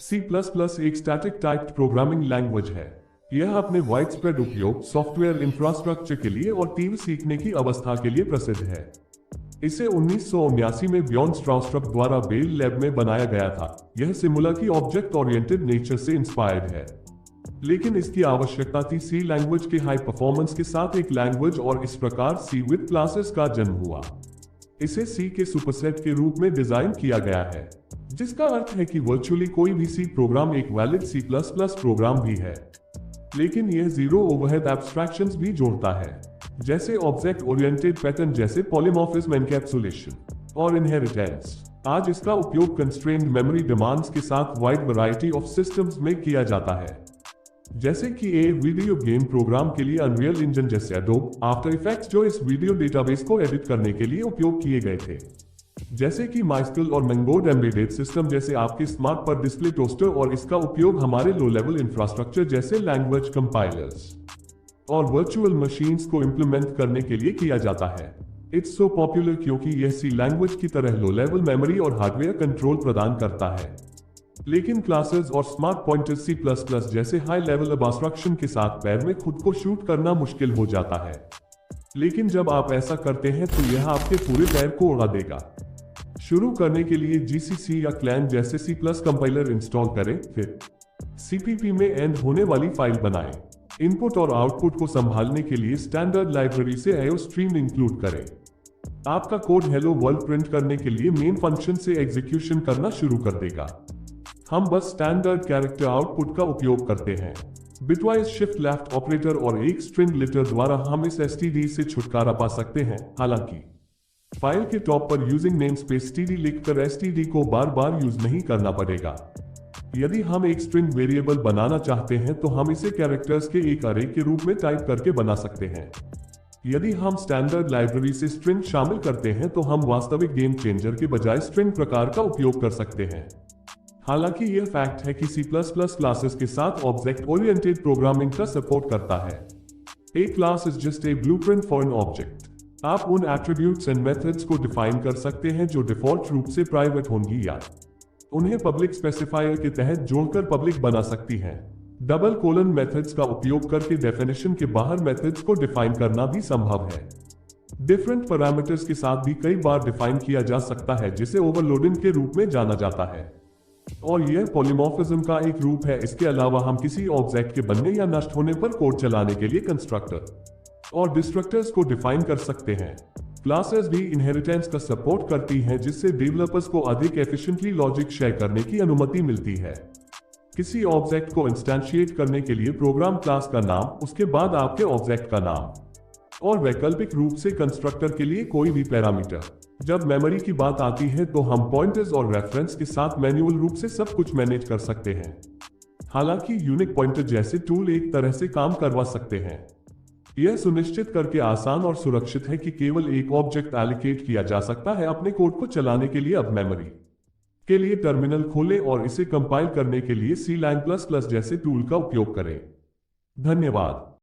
C++ एक static typed programming language है। यह अपने वाइडस्प्रेड उपयोग, सॉफ्टवेयर इंफ्रास्ट्रक्चर के लिए और तीव्र सीखने की अवस्था के लिए प्रसिद्ध है। इसे 1979 में ब्jorn स्ट्राउस्ट्रप द्वारा बेल लैब में बनाया गया था। यह सिमुला की ऑब्जेक्ट ओरिएंटेड नेचर से इंस्पायर्ड है, लेकिन इसकी आवश्यकता थी सी लैंग्वेज के हाई परफॉर्मेंस के साथ एक लैंग्वेज, और इस प्रकार सी विद क्लासेस का जन्म हुआ। इसे सी के सुपरसेट के रूप में डिजाइन किया गया है, जिसका अर्थ है कि वर्चुअली कोई भी सी प्रोग्राम एक वैलिड C++ प्रोग्राम भी है। लेकिन यह जीरो ओवरहेड एब्स्ट्रैक्शंस भी जोड़ता है, जैसे ऑब्जेक्ट ओरिएंटेड पैटर्न जैसे पॉलीमॉर्फिज्म, एनकैप्सुलेशन और इनहेरिटेंस। आज इसका उपयोग कंस्ट्रेन्ड मेमोरी डिमांड्स के साथ वाइड वैरायटी ऑफ सिस्टम्स में किया जाता है, जैसे कि एक वीडियो गेम प्रोग्राम के लिए अनरियल इंजन जैसे एडोब आफ्टर इफेक्ट्स, जो इस वीडियो डेटाबेस को एडिट करने के लिए उपयोग किए गए थे, जैसे कि माइस्कल और मंगोड एम्बेडेड सिस्टम जैसे आपके स्मार्ट पर डिस्प्ले टोस्टर, और इसका उपयोग हमारे लो लेवल इंफ्रास्ट्रक्चर जैसे लैंग्वेज कंपाइलर्स और वर्चुअल मशीन्स को इंप्लीमेंट करने के लिए किया जाता है। इट्स सो पॉपुलर क्योंकि यह सी लैंग्वेज की तरह लो लेवल मेमोरी और हार्डवेयर कंट्रोल प्रदान करता है। लेकिन क्लासेस और स्मार्ट पॉइंटर्स C++ जैसे हाई लेवल एब्स्ट्रैक्शन के साथ पैर में खुद को शूट करना मुश्किल हो जाता है। लेकिन जब आप ऐसा करते हैं तो यह आपके पूरे पैर को उड़ा देगा। शुरू करने के लिए GCC या Clang जैसे C+ कंपाइलर इंस्टॉल करें, फिर CPP में एंड होने वाली फाइल बनाएं। इनपुट और आउटपुट को संभालने के लिए स्टैंडर्ड लाइब्रेरी से IOStream इंक्लूड करें। आपका कोड हेलो वर्ल्ड प्रिंट करने के लिए मेन फंक्शन से एग्जीक्यूशन करना शुरू कर देगा। हम बस स्टैंडर्ड कैरेक्टर आउटपुट का उपयोग करते हैं। बिटवाइज शिफ्ट लेफ्ट ऑपरेटर और एक स्ट्रिंग लिटर द्वारा हम इस std से छुटकारा पा सकते हैं। हालांकि फाइल के टॉप पर यूजिंग नेमस्पेस std लिखकर std को बार बार यूज नहीं करना पड़ेगा। यदि हम एक स्ट्रिंग वेरिएबल बनाना चाहते हैं तो हम इसे कैरेक्टर्स के एक अरे के रूप में टाइप करके बना सकते हैं। यदि हम स्टैंडर्ड लाइब्रेरी से स्ट्रिंग शामिल करते हैं तो हम वास्तविक गेम चेंजर के बजाय स्ट्रिंग प्रकार का उपयोग कर सकते हैं। हालांकि यह फैक्ट है कि C++ क्लासेस के साथ ऑब्जेक्ट ओरिएंटेड प्रोग्रामिंग का सपोर्ट करता है। A class is just a blueprint for an object. आप उन एट्रीब्यूट्स एंड मेथड्स को डिफाइन कर सकते हैं जो डिफॉल्ट रूप से प्राइवेट होंगी, या उन्हें पब्लिक स्पेसिफायर के तहत जोड़कर पब्लिक बना सकती हैं। डबल कोलन मेथड्स का उपयोग करके डेफिनेशन के बाहर मेथड्स को डिफाइन करना भी संभव है। डिफरेंट पैरामीटर्स के साथ भी कई बार डिफाइन किया जा सकता है, जिसे ओवरलोडिंग के रूप में जाना जाता है, और यह पॉलीमॉर्फिज्म का एक रूप है। इसके अलावा हम किसी ऑब्जेक्ट के बनने या नष्ट होने पर कोड चलाने के लिए कंस्ट्रक्टर और डिस्ट्रक्टर्स को डिफाइन कर सकते हैं। क्लासेस भी इनहेरिटेंस का सपोर्ट करती हैं, जिससे डेवलपर्स को अधिक एफिशिएंटली लॉजिक शेयर करने की अनुमति मिलती है। किसी ऑब्जेक्ट को इंस्टेंशिएट करने के लिए प्रोग्राम क्लास का नाम, उसके बाद आपके ऑब्जेक्ट का नाम, और वैकल्पिक रूप से कंस्ट्रक्टर के लिए कोई भी पैरामीटर। जब मेमोरी की बात आती है तो हम पॉइंटर्स और रेफरेंस के साथ मैन्युअल रूप से सब कुछ मैनेज कर सकते हैं। हालांकि यूनिक पॉइंटर जैसे टूल एक तरह से काम करवा सकते हैं। यह सुनिश्चित करके आसान और सुरक्षित है कि केवल एक ऑब्जेक्ट एलोकेट किया जा सकता है। अपने कोड को चलाने के लिए अब मेमोरी के लिए टर्मिनल खोलें और इसे कंपाइल करने के लिए C++ जैसे टूल का उपयोग करें। धन्यवाद।